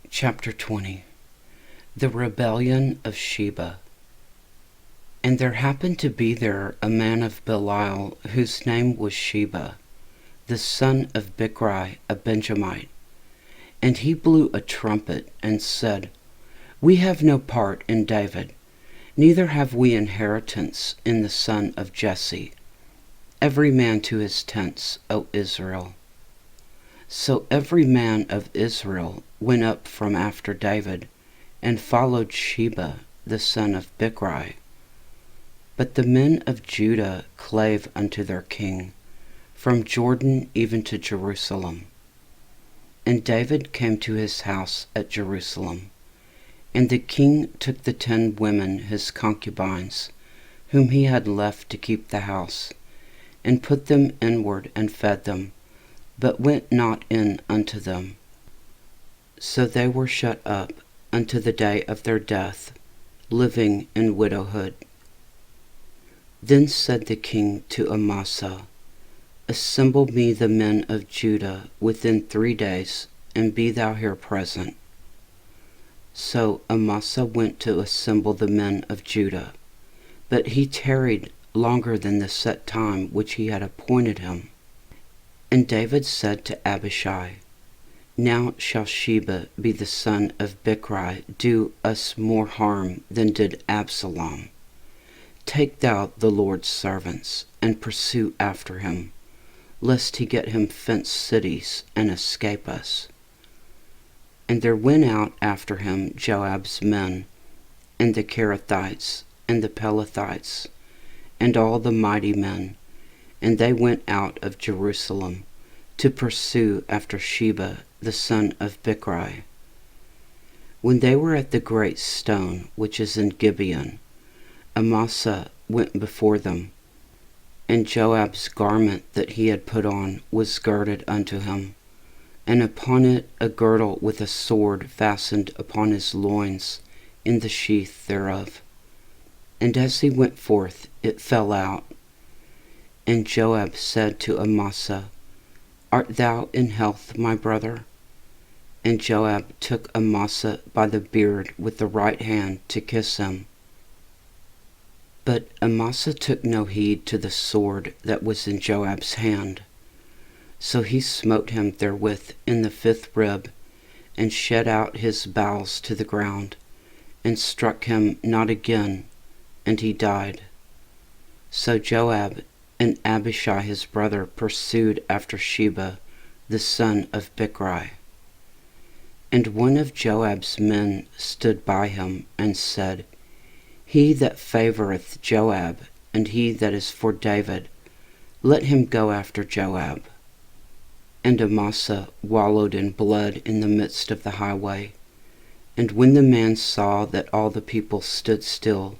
Chapter 20. The Rebellion of Sheba. And there happened to be there a man of Belial, whose name was Sheba, the son of Bichri, a Benjamite. And he blew a trumpet, and said, We have no part in David, neither have we inheritance in the son of Jesse. Every man to his tents, O Israel. So every man of Israel went up from after David, and followed Sheba, the son of Bichri. But the men of Judah clave unto their king, from Jordan even to Jerusalem. And David came to his house at Jerusalem. And the king took the 10 women his concubines, whom he had left to keep the house, and put them inward and fed them, but went not in unto them. So they were shut up unto the day of their death, living in widowhood. Then said the king to Amasa, Assemble me the men of Judah within 3 days, and be thou here present. So Amasa went to assemble the men of Judah, but he tarried longer than the set time which he had appointed him. And David said to Abishai, Now shall Sheba be the son of Bichri do us more harm than did Absalom. Take thou the Lord's servants, and pursue after him, lest he get him fenced cities, and escape us. And there went out after him Joab's men, and the Kerethites, and the Pelethites, and all the mighty men, and they went out of Jerusalem to pursue after Sheba the son of Bichri. When they were at the great stone which is in Gibeon, Amasa went before them, and Joab's garment that he had put on was girded unto him, and upon it a girdle with a sword fastened upon his loins in the sheath thereof. And as he went forth, it fell out. And Joab said to Amasa, Art thou in health, my brother? And Joab took Amasa by the beard with the right hand to kiss him. But Amasa took no heed to the sword that was in Joab's hand. So he smote him therewith in the 5th rib, and shed out his bowels to the ground, and struck him not again, and he died. So Joab and Abishai his brother pursued after Sheba, the son of Bichri. And one of Joab's men stood by him, and said, He that favoureth Joab, and he that is for David, let him go after Joab. And Amasa wallowed in blood in the midst of the highway. And when the man saw that all the people stood still,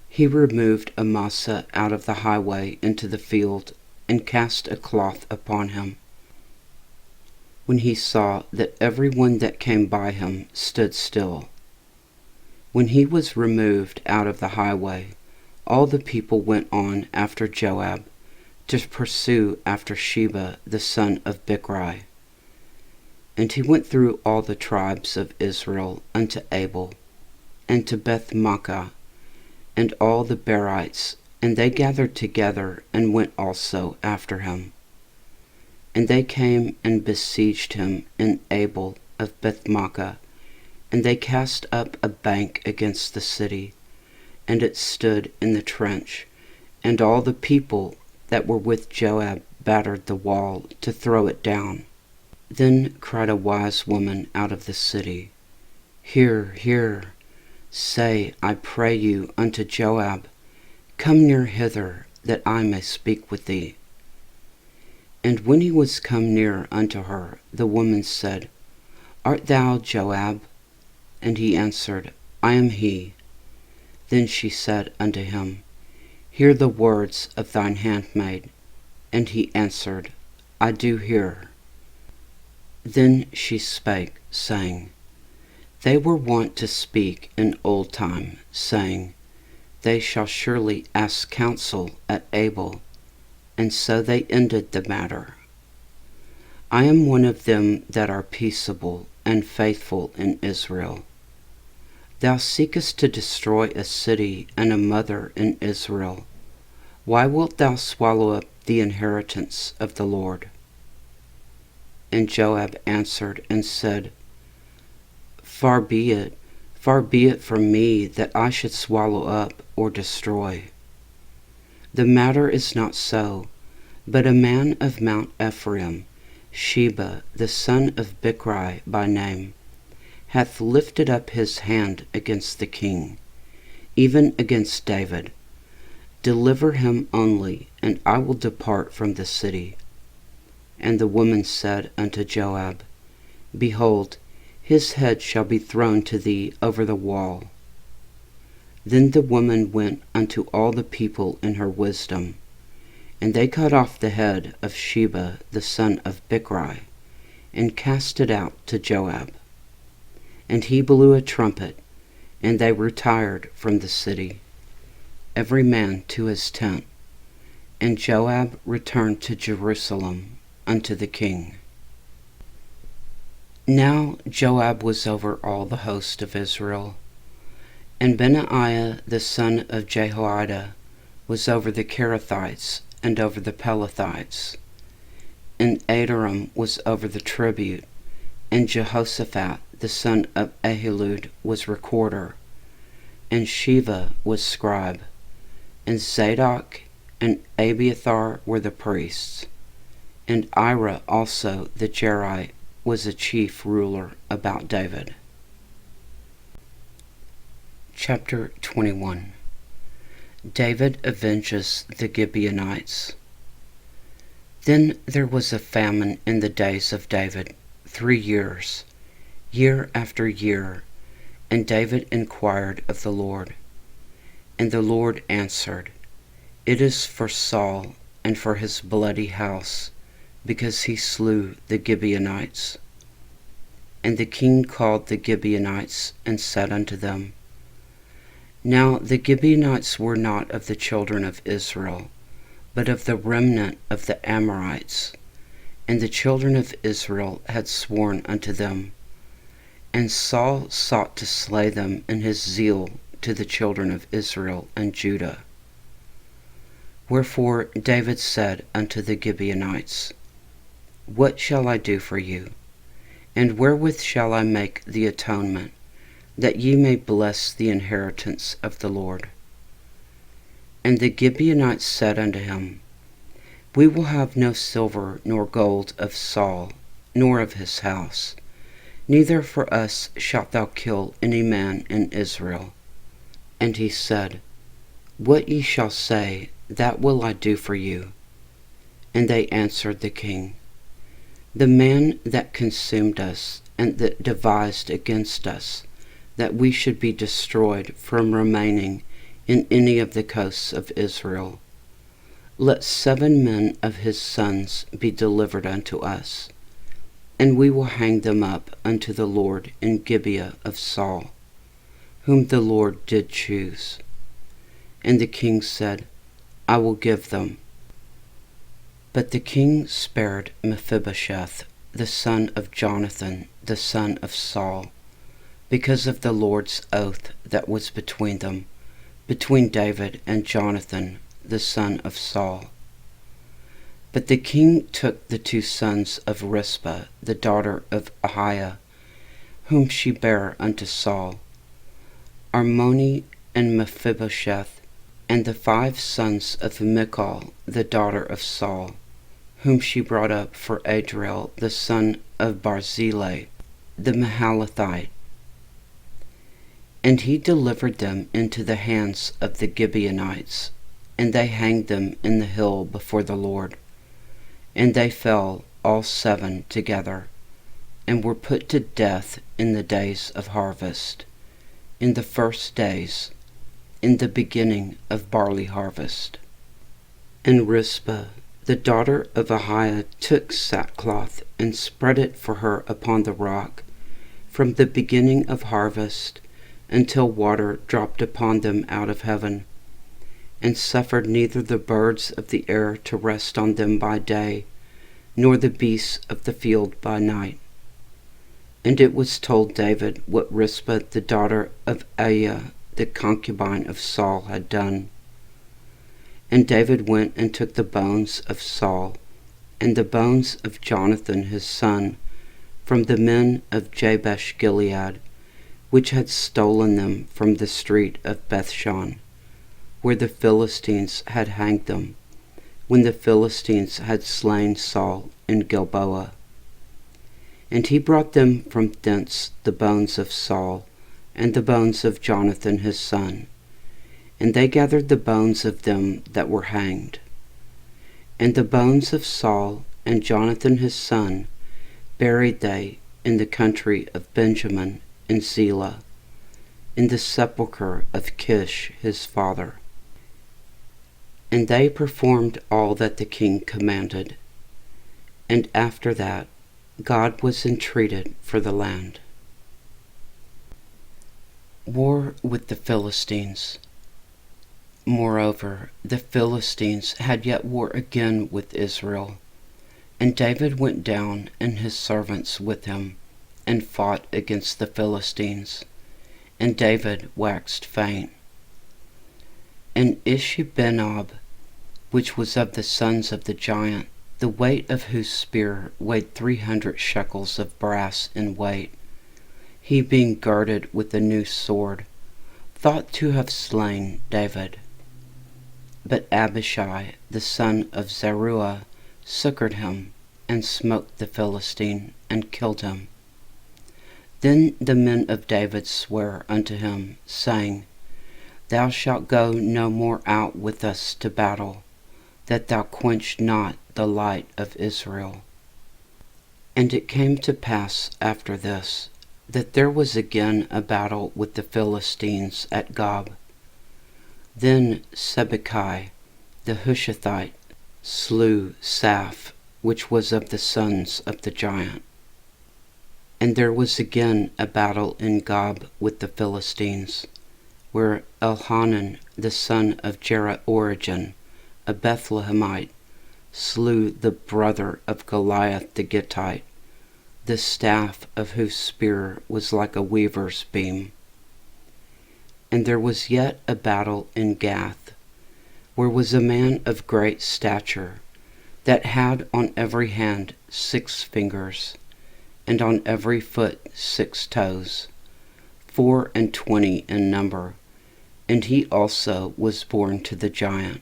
he removed Amasa out of the highway into the field, and cast a cloth upon him. When he saw that every one that came by him stood still. When he was removed out of the highway, all the people went on after Joab, to pursue after Sheba the son of Bichri. And he went through all the tribes of Israel unto Abel, and to Beth-maachah, and all the Berites, and they gathered together, and went also after him. And they came and besieged him in Abel of Beth-maachah, and they cast up a bank against the city, and it stood in the trench, and all the people that were with Joab battered the wall to throw it down. Then cried a wise woman out of the city, Hear, hear. Say, I pray you, unto Joab, Come near hither, that I may speak with thee. And when he was come near unto her, the woman said, Art thou Joab? And he answered, I am he. Then she said unto him, Hear the words of thine handmaid. And he answered, I do hear. Then she spake, saying, They were wont to speak in old time, saying, They shall surely ask counsel at Abel, and so they ended the matter. I am one of them that are peaceable, and faithful in Israel. Thou seekest to destroy a city and a mother in Israel. Why wilt thou swallow up the inheritance of the Lord? And Joab answered and said, far be it from me that I should swallow up or destroy. The matter is not so, but a man of Mount Ephraim, Sheba, the son of Bichri by name, hath lifted up his hand against the king, even against David. Deliver him only, and I will depart from the city. And the woman said unto Joab, behold, his head shall be thrown to thee over the wall. Then the woman went unto all the people in her wisdom, and they cut off the head of Sheba the son of Bichri, and cast it out to Joab. And he blew a trumpet, and they retired from the city, every man to his tent. And Joab returned to Jerusalem unto the king. Now Joab was over all the host of Israel, and Benaiah the son of Jehoiada was over the Kerethites and over the Pelethites, and Adoram was over the tribute, and Jehoshaphat the son of Ahilud was recorder, and Sheva was scribe, and Zadok and Abiathar were the priests, and Ira also the Jerite was a chief ruler about David. Chapter 21. David avenges the Gibeonites. Then there was a famine in the days of David 3 years, year after year, and David inquired of the Lord. And the Lord answered, it is for Saul and for his bloody house, because he slew the Gibeonites. And the king called the Gibeonites, and said unto them, now the Gibeonites were not of the children of Israel, but of the remnant of the Amorites. And the children of Israel had sworn unto them. And Saul sought to slay them in his zeal to the children of Israel and Judah. Wherefore David said unto the Gibeonites, what shall I do for you? And wherewith shall I make the atonement, that ye may bless the inheritance of the Lord? And the Gibeonites said unto him, we will have no silver nor gold of Saul, nor of his house, neither for us shalt thou kill any man in Israel. And he said, what ye shall say, that will I do for you. And they answered the king, the man that consumed us, and that devised against us, that we should be destroyed from remaining in any of the coasts of Israel, let 7 men of his sons be delivered unto us, and we will hang them up unto the Lord in Gibeah of Saul, whom the Lord did choose. And the king said, I will give them. But the king spared Mephibosheth, the son of Jonathan, the son of Saul, because of the Lord's oath that was between them, between David and Jonathan, the son of Saul. But the king took the 2 sons of Rizpah, the daughter of Ahiah, whom she bare unto Saul, Armoni and Mephibosheth, and the 5 sons of Michal, the daughter of Saul, whom she brought up for Adriel, the son of Barzillai, the Mahalathite. And he delivered them into the hands of the Gibeonites, and they hanged them in the hill before the Lord. And they fell all 7 together, and were put to death in the days of harvest, in the first days, in the beginning of barley harvest. And Rizpah, the daughter of Ahiah, took sackcloth and spread it for her upon the rock, from the beginning of harvest until water dropped upon them out of heaven, and suffered neither the birds of the air to rest on them by day, nor the beasts of the field by night. And it was told David what Rizpah the daughter of Aiah, the concubine of Saul, had done. And David went and took the bones of Saul, and the bones of Jonathan his son, from the men of Jabesh Gilead, which had stolen them from the street of Bethshan, where the Philistines had hanged them, when the Philistines had slain Saul in Gilboa. And he brought them from thence the bones of Saul, and the bones of Jonathan his son, and they gathered the bones of them that were hanged. And the bones of Saul and Jonathan his son buried they in the country of Benjamin in Zelah, in the sepulchre of Kish his father. And they performed all that the king commanded. And after that God was entreated for the land. War with the Philistines. Moreover, the Philistines had yet war again with Israel. And David went down, and his servants with him, and fought against the Philistines. And David waxed faint. And Ishbi-benob, which was of the sons of the giant, the weight of whose spear weighed 300 shekels of brass in weight, he being girded with a new sword, thought to have slain David. But Abishai, the son of Zeruiah, succored him, and smote the Philistine, and killed him. Then the men of David sware unto him, saying, Thou shalt go no more out with us to battle, that thou quench not the light of Israel. And it came to pass after this, that there was again a battle with the Philistines at Gob. Then Sibbecai the Hushathite slew Saph, which was of the sons of the giant. And there was again a battle in Gob with the Philistines, where Elhanan the son of Jehoiarib, a Bethlehemite, slew the brother of Goliath the Gittite, the staff of whose spear was like a weaver's beam. And there was yet a battle in Gath, where was a man of great stature, that had on every hand 6 fingers, and on every foot 6 toes, 24 in number, and he also was born to the giant.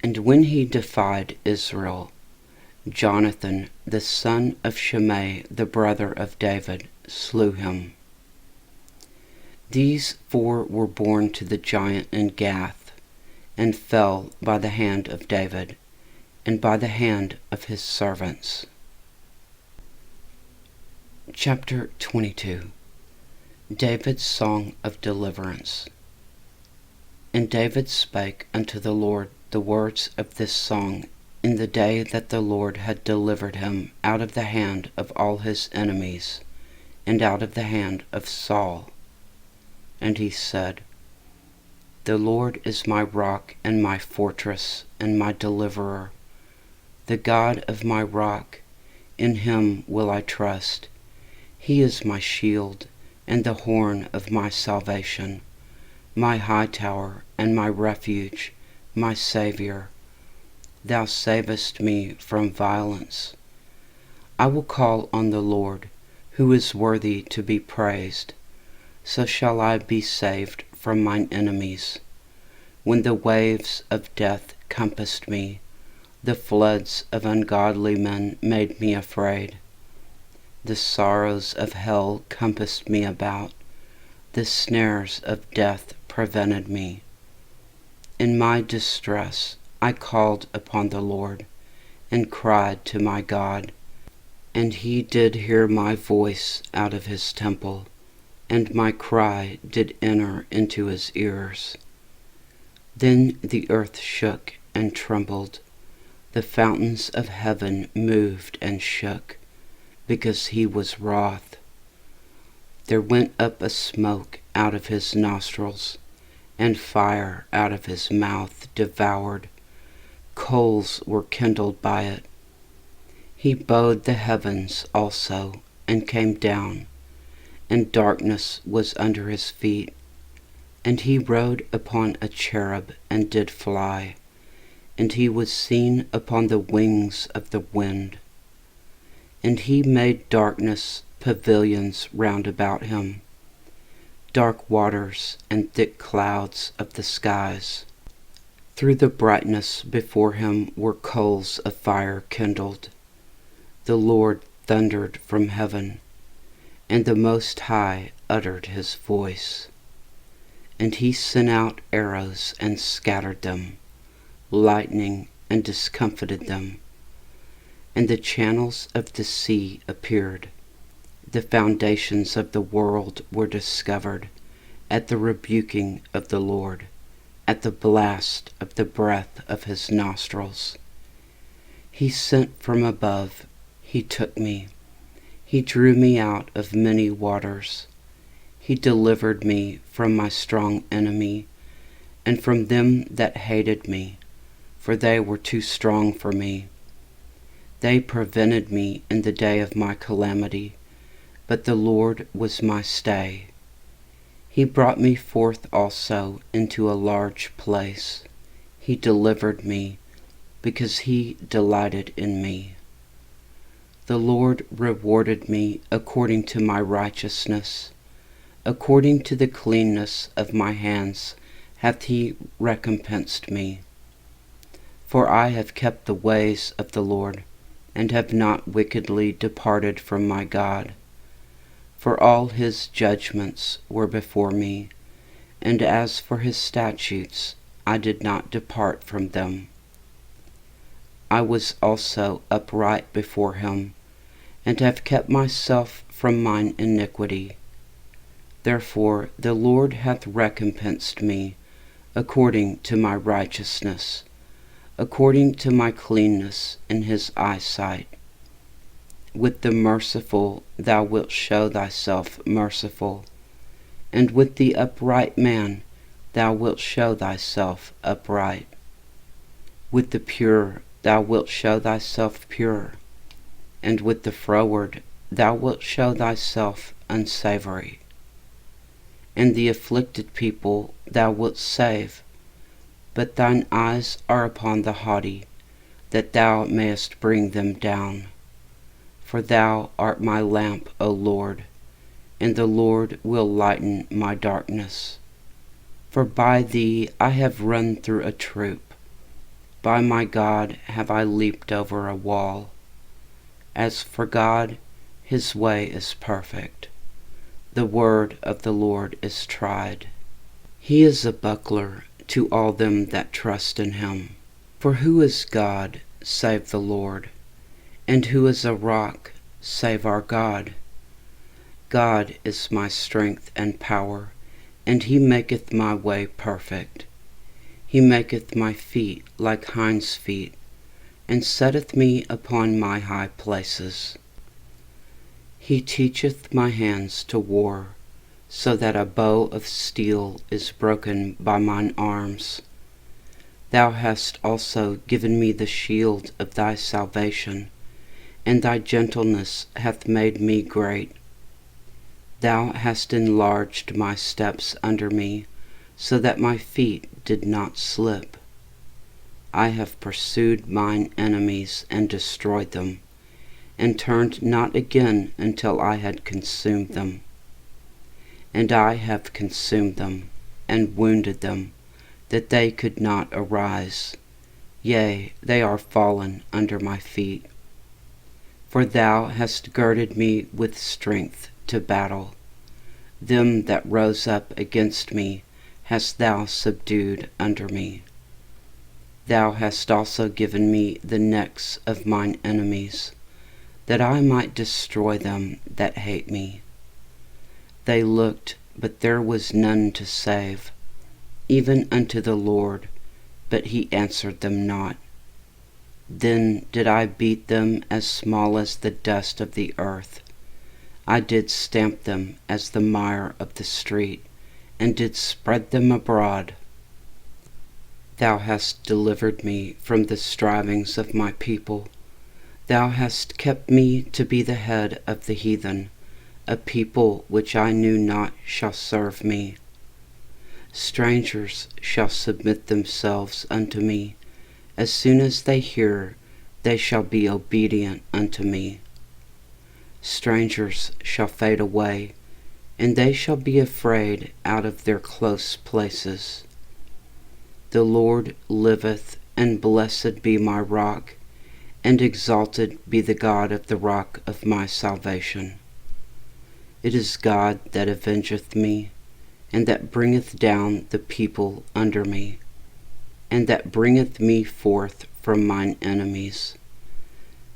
And when he defied Israel, Jonathan, the son of Shimei, the brother of David, slew him. These 4 were born to the giant in Gath, and fell by the hand of David, and by the hand of his servants. Chapter 22. David's Song of Deliverance. And David spake unto the Lord the words of this song in the day that the Lord had delivered him out of the hand of all his enemies, and out of the hand of Saul. And he said, The Lord is my rock and my fortress and my deliverer, the God of my rock, in him will I trust. He is my shield and the horn of my salvation, my high tower and my refuge, my Saviour. Thou savest me from violence. I will call on the Lord, who is worthy to be praised. So shall I be saved from mine enemies. When the waves of death compassed me, the floods of ungodly men made me afraid. The sorrows of hell compassed me about, the snares of death prevented me. In my distress I called upon the Lord, and cried to my God, and he did hear my voice out of his temple, and my cry did enter into his ears. Then the earth shook and trembled, the fountains of heaven moved and shook, because he was wroth. There went up a smoke out of his nostrils, and fire out of his mouth devoured. Coals were kindled by it. He bowed the heavens also, and came down, and darkness was under his feet. And he rode upon a cherub and did fly, and he was seen upon the wings of the wind. And he made darkness pavilions round about him, dark waters and thick clouds of the skies. Through the brightness before him were coals of fire kindled. The Lord thundered from heaven, and the Most High uttered his voice. And he sent out arrows and scattered them, lightning and discomfited them. And the channels of the sea appeared. The foundations of the world were discovered at the rebuking of the Lord, at the blast of the breath of his nostrils. He sent from above, he took me. He drew me out of many waters. He delivered me from my strong enemy, and from them that hated me, for they were too strong for me. They prevented me in the day of my calamity, but the Lord was my stay. He brought me forth also into a large place. He delivered me, because he delighted in me. The Lord rewarded me according to my righteousness. According to the cleanness of my hands hath he recompensed me. For I have kept the ways of the Lord, and have not wickedly departed from my God. For all his judgments were before me, and as for his statutes, I did not depart from them. I was also upright before him, and have kept myself from mine iniquity. Therefore the Lord hath recompensed me according to my righteousness, according to my cleanness in his eyesight. With the merciful thou wilt show thyself merciful, and with the upright man thou wilt show thyself upright. With the pure thou wilt show thyself pure, and with the froward thou wilt show thyself unsavory. And the afflicted people thou wilt save, but thine eyes are upon the haughty, that thou mayest bring them down. For thou art my lamp, O Lord, and the Lord will lighten my darkness. For by thee I have run through a troop, by my God have I leaped over a wall. As for God, his way is perfect. The word of the Lord is tried. He is a buckler to all them that trust in him. For who is God save the Lord? And who is a rock save our God? God is my strength and power, and he maketh my way perfect. He maketh my feet like hinds' feet, and setteth me upon my high places. He teacheth my hands to war, so that a bow of steel is broken by mine arms. Thou hast also given me the shield of thy salvation, and thy gentleness hath made me great. Thou hast enlarged my steps under me, so that my feet did not slip. I have pursued mine enemies and destroyed them, and turned not again until I had consumed them. And I have consumed them, and wounded them, that they could not arise. Yea, they are fallen under my feet. For thou hast girded me with strength to battle. Them that rose up against me hast thou subdued under me. Thou hast also given me the necks of mine enemies, that I might destroy them that hate me. They looked, but there was none to save, even unto the Lord, but he answered them not. Then did I beat them as small as the dust of the earth. I did stamp them as the mire of the street, and did spread them abroad. Thou hast delivered me from the strivings of my people. Thou hast kept me to be the head of the heathen. A people which I knew not shall serve me. Strangers shall submit themselves unto me. As soon as they hear, they shall be obedient unto me. Strangers shall fade away, and they shall be afraid out of their close places. The Lord liveth, and blessed be my rock, and exalted be the God of the rock of my salvation. It is God that avengeth me, and that bringeth down the people under me, and that bringeth me forth from mine enemies.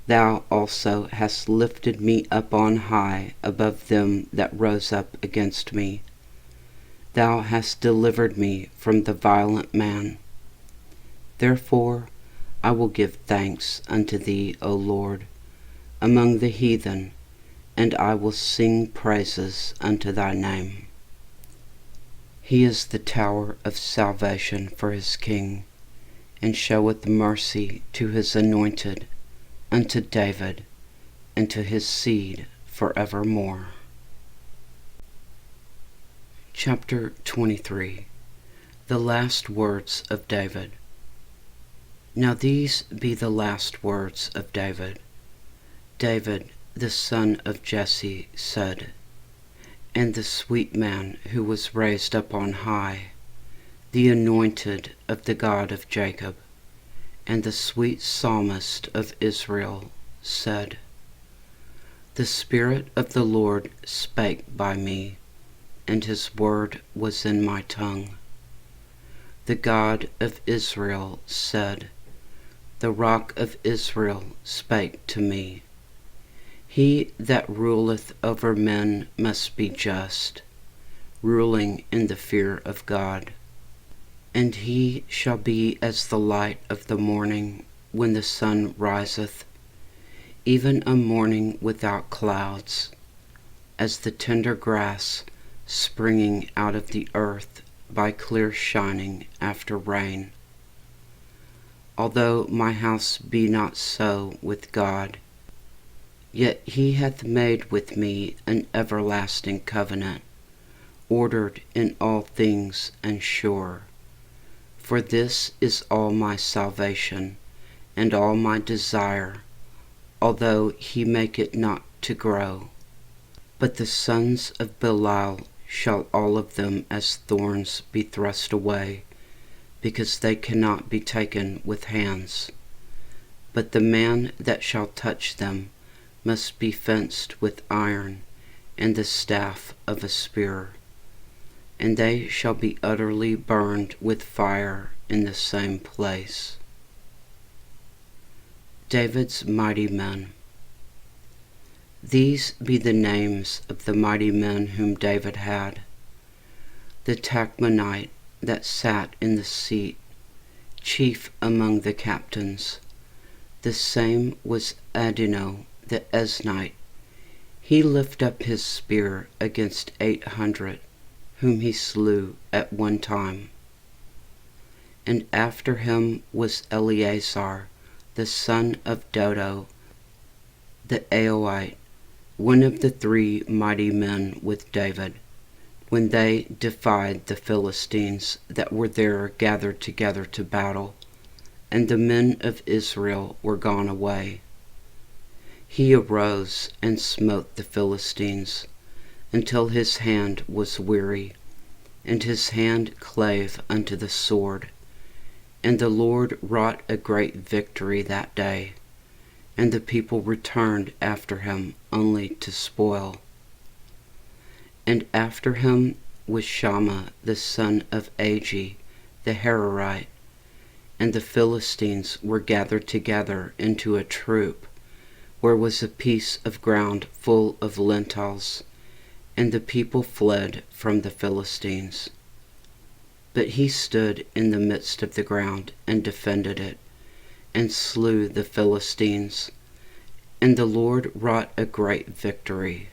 Thou also hast lifted me up on high above them that rose up against me. Thou hast delivered me from the violent man. Therefore I will give thanks unto thee, O Lord, among the heathen, and I will sing praises unto thy name. He is the tower of salvation for his king, and showeth mercy to his anointed, unto David, and to his seed forevermore. Chapter 23. The last words of David. Now these be the last words of David. David, the son of Jesse, said, and the sweet man who was raised up on high, the anointed of the God of Jacob, and the sweet psalmist of Israel, said, The Spirit of the Lord spake by me, and his word was in my tongue. The God of Israel said, The rock of Israel spake to me. He that ruleth over men must be just, ruling in the fear of God. And he shall be as the light of the morning when the sun riseth, even a morning without clouds, as the tender grass springing out of the earth by clear shining after rain. Although my house be not so with God, yet he hath made with me an everlasting covenant, ordered in all things and sure. For this is all my salvation, and all my desire, although he make it not to grow. But the sons of Belial shall all of them as thorns be thrust away, because they cannot be taken with hands. But the man that shall touch them must be fenced with iron and the staff of a spear, and they shall be utterly burned with fire in the same place. David's mighty men. These be the names of the mighty men whom David had. The Tachmonite that sat in the seat, chief among the captains. The same was Adino the Eznite. He lift up his spear against 800, whom he slew at one time. And after him was Eleazar, the son of Dodo, the Aoite, one of the 3 mighty men with David, when they defied the Philistines that were there gathered together to battle, and the men of Israel were gone away. He arose and smote the Philistines, until his hand was weary, and his hand clave unto the sword. And the Lord wrought a great victory that day, and the people returned after him only to spoil. And after him was Shammah the son of Agi the Hararite, and the Philistines were gathered together into a troop, where was a piece of ground full of lentils, and the people fled from the Philistines. But he stood in the midst of the ground and defended it, and slew the Philistines, and the Lord wrought a great victory.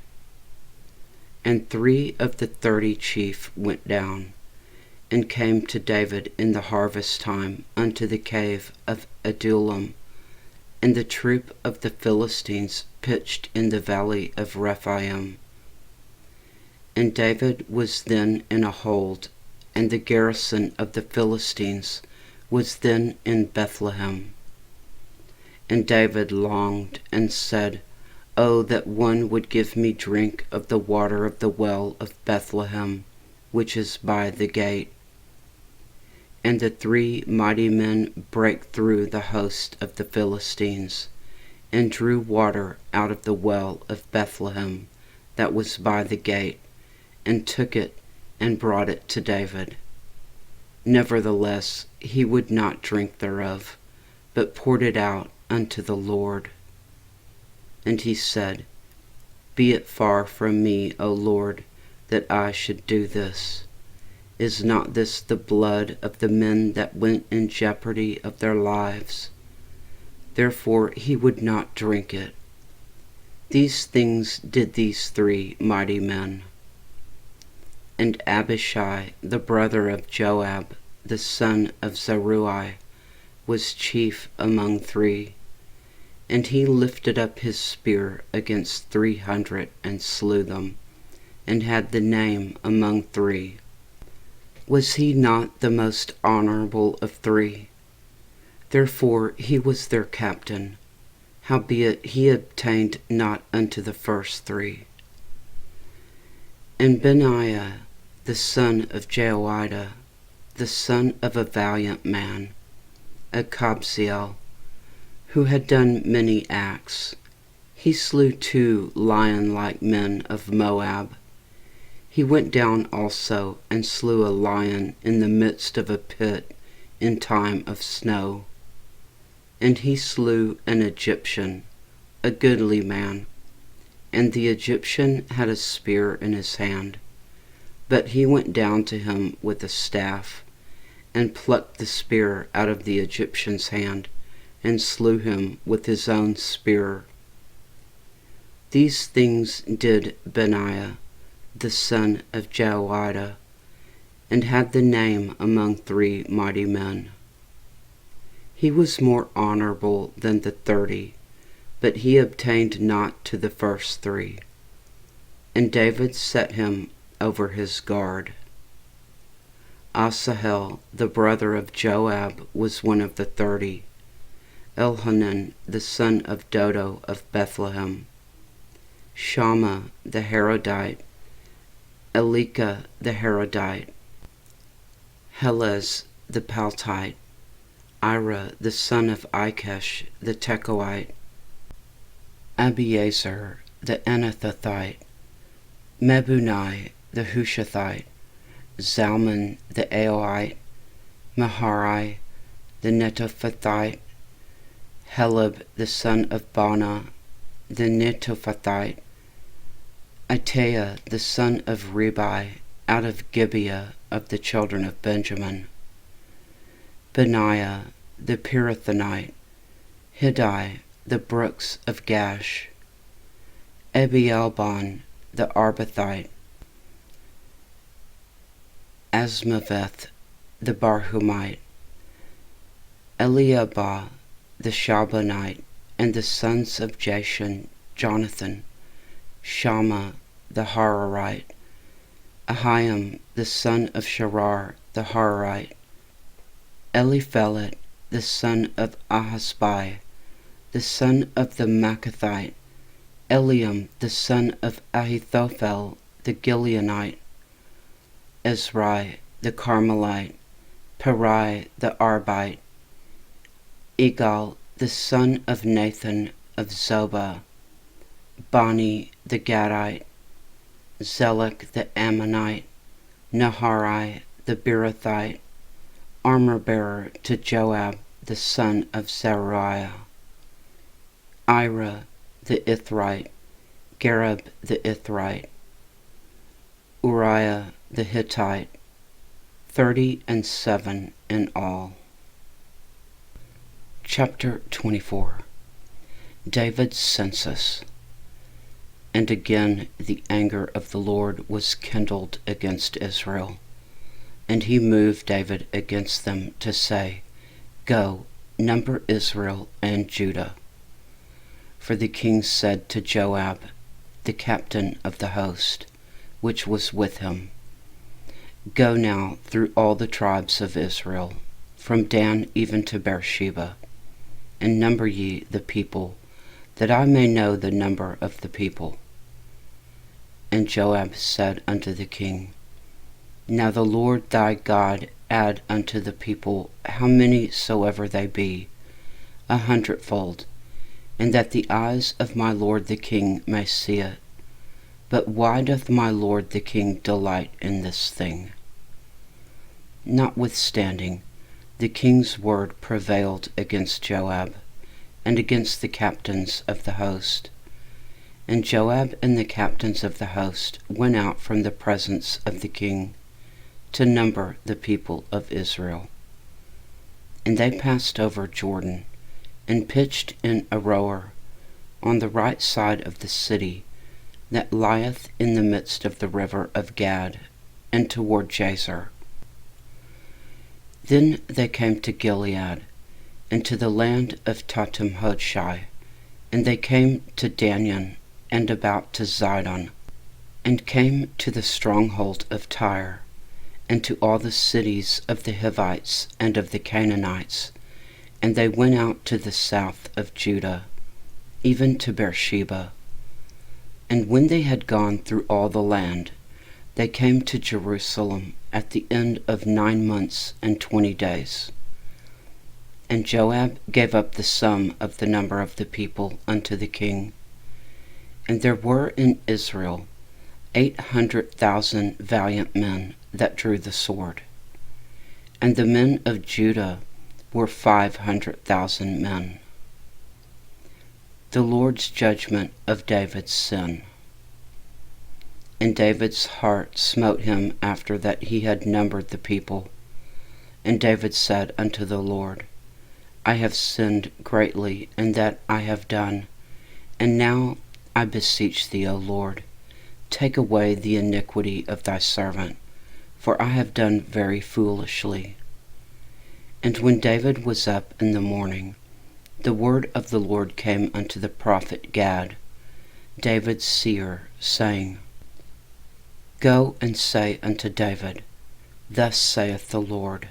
And 3 of the 30 chief went down, and came to David in the harvest time unto the cave of Adullam, And the troop of the Philistines pitched in the valley of Rephaim. And David was then in a hold, and the garrison of the Philistines was then in Bethlehem. And David longed and said, "Oh, that one would give me drink of the water of the well of Bethlehem, which is by the gate." And the 3 mighty men brake through the host of the Philistines, and drew water out of the well of Bethlehem that was by the gate, and took it, and brought it to David. Nevertheless he would not drink thereof, but poured it out unto the Lord. And he said, "Be it far from me, O Lord, that I should do this. Is not this the blood of the men that went in jeopardy of their lives?" Therefore he would not drink it. These things did these 3 mighty men. And Abishai, the brother of Joab, the son of Zeruiah, was chief among 3. And he lifted up his spear against 300, and slew them, and had the name among 3. Was he not the most honorable of 3? Therefore he was their captain, howbeit he obtained not unto the first 3. And Benaiah, the son of Jehoiada, the son of a valiant man, a Kabzeel, who had done many acts, he slew 2 lion-like men of Moab. He went down also and slew a lion in the midst of a pit in time of snow. And he slew an Egyptian, a goodly man, and the Egyptian had a spear in his hand. But he went down to him with a staff, and plucked the spear out of the Egyptian's hand, and slew him with his own spear. These things did Benaiah, the son of Jehoiada, and had the name among 3 mighty men. He was more honorable than the 30, but he obtained not to the first 3. And David set him over his guard. Asahel, the brother of Joab, was one of the 30. Elhanan, the son of Dodo of Bethlehem. Shammah the Harodite. Elika the Harodite. Helez the Paltite. Ira the son of Ikesh the Tekoite. Abiezer the Anathothite. Mebunai the Hushathite. Zalman the Aoite. Maharai the Netophathite. Heleb the son of Bana the Netophathite. Itaiah the son of Ribai, out of Gibeah of the children of Benjamin. Benaiah the Pirathonite. Hiddai the brooks of Gash. Ebialban the Arbathite. Asmaveth the Barhumite. Eliabah the Shabbanite, and the sons of Jashan, Jonathan. Shammah the Hararite. Ahiam the son of Sharar the Hararite. Eliphelet the son of Ahasbai, the son of the Maacathite. Eliam the son of Ahithophel the Gileonite. Ezrai the Carmelite. Parai the Arbite. Igal the son of Nathan of Zobah. Bani the Gadite. Zelek the Ammonite. Naharai the Beerothite. Armor-bearer to Joab the son of Zeruiah. Ira the Ithrite. Gareb the Ithrite. Uriah the Hittite. 37 in all. Chapter 24. David's census. And again the anger of the Lord was kindled against Israel, and he moved David against them to say, Go, number Israel and Judah. For the king said to Joab, the captain of the host, which was with him, Go now through all the tribes of Israel, from Dan even to Beersheba, and number ye the people, that I may know the number of the people. And Joab said unto the king, Now the Lord thy God add unto the people how many soever they be, 100-fold, and that the eyes of my lord the king may see it. But why doth my lord the king delight in this thing? Notwithstanding, the king's word prevailed against Joab, and against the captains of the host. And Joab and the captains of the host went out from the presence of the king, to number the people of Israel. And they passed over Jordan, and pitched in Aroer, on the right side of the city, that lieth in the midst of the river of Gad, and toward Jazer. Then they came to Gilead, and to the land of Tatim-Hodshai, and they came to Danyon, and about to Zidon, and came to the stronghold of Tyre, and to all the cities of the Hivites and of the Canaanites, and they went out to the south of Judah, even to Beersheba. And when they had gone through all the land, they came to Jerusalem at the end of 9 months and 20 days. And Joab gave up the sum of the number of the people unto the king. And there were in Israel 800,000 valiant men that drew the sword. And the men of Judah were 500,000 men. The Lord's judgment of David's sin. And David's heart smote him after that he had numbered the people. And David said unto the Lord, I have sinned greatly in that I have done, and now I beseech thee, O Lord, take away the iniquity of thy servant, for I have done very foolishly. And when David was up in the morning, the word of the Lord came unto the prophet Gad, David's seer, saying, Go and say unto David, Thus saith the Lord,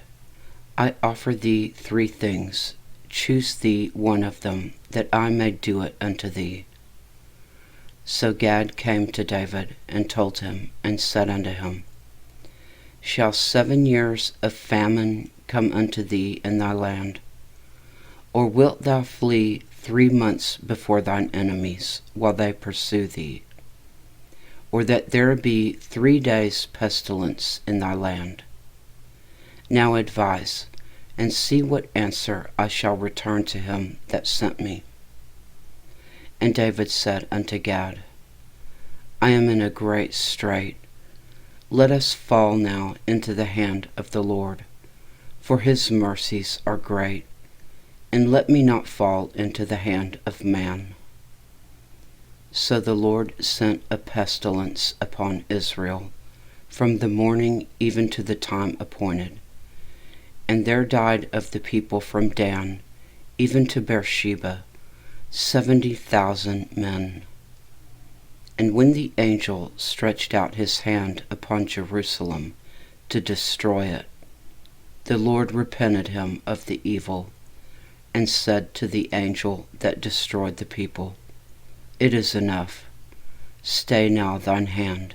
I offer thee 3 things, choose thee one of them, that I may do it unto thee. So Gad came to David, and told him, and said unto him, Shall 7 years of famine come unto thee in thy land? Or wilt thou flee 3 months before thine enemies, while they pursue thee? Or that there be 3 days' pestilence in thy land? Now advise, and see what answer I shall return to him that sent me. And David said unto Gad, I am in a great strait. Let us fall now into the hand of the Lord, for his mercies are great, and let me not fall into the hand of man. So the Lord sent a pestilence upon Israel, from the morning even to the time appointed. And there died of the people from Dan, even to Beersheba, 70,000 men. And when the angel stretched out his hand upon Jerusalem to destroy it, the Lord repented him of the evil, and said to the angel that destroyed the people, It is enough, stay now thine hand.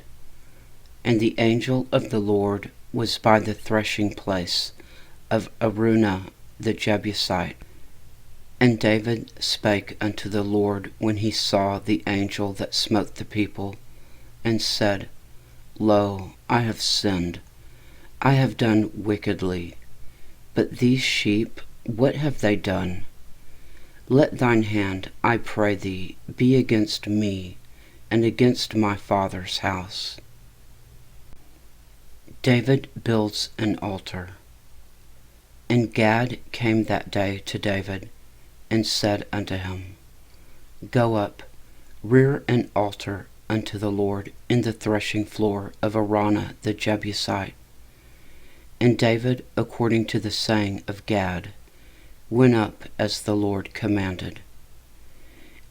And the angel of the Lord was by the threshing place of Araunah the Jebusite. And David spake unto the Lord when he saw the angel that smote the people, and said, Lo, I have sinned, I have done wickedly. But these sheep, what have they done? Let thine hand, I pray thee, be against me, and against my father's house. David builds an altar. And Gad came that day to David, and said unto him, Go up, rear an altar unto the Lord in the threshing floor of Araunah the Jebusite. And David, according to the saying of Gad, went up as the Lord commanded.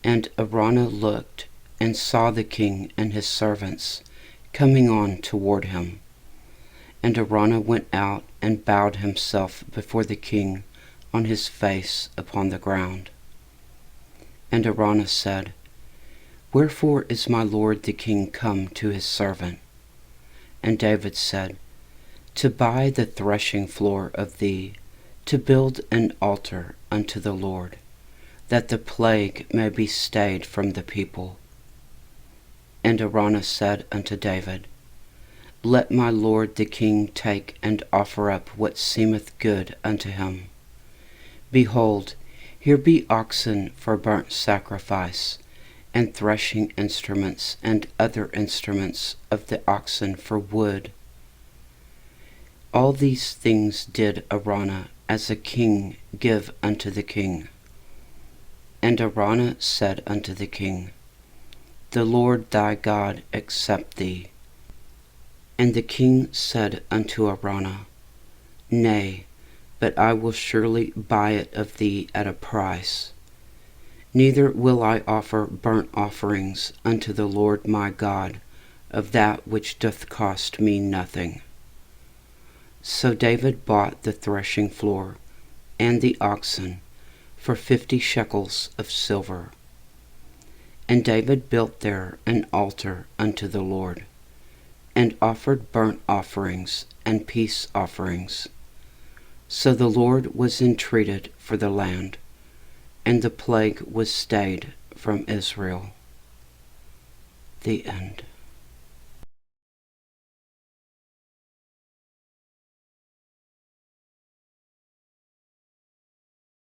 And Araunah looked, and saw the king and his servants coming on toward him. And Araunah went out and bowed himself before the king on his face upon the ground. And Araunah said, Wherefore is my lord the king come to his servant? And David said, To buy the threshing floor of thee, to build an altar unto the Lord, that the plague may be stayed from the people. And Araunah said unto David, Let my lord the king take and offer up what seemeth good unto him. Behold, here be oxen for burnt sacrifice, and threshing instruments, and other instruments of the oxen for wood. All these things did Araunah as a king give unto the king. And Araunah said unto the king, The Lord thy God accept thee. And the king said unto Araunah, Nay, but I will surely buy it of thee at a price. Neither will I offer burnt offerings unto the Lord my God of that which doth cost me nothing. So David bought the threshing floor and the oxen for 50 shekels of silver. And David built there an altar unto the Lord, and offered burnt offerings and peace offerings. So the Lord was entreated for the land, and the plague was stayed from Israel. The end.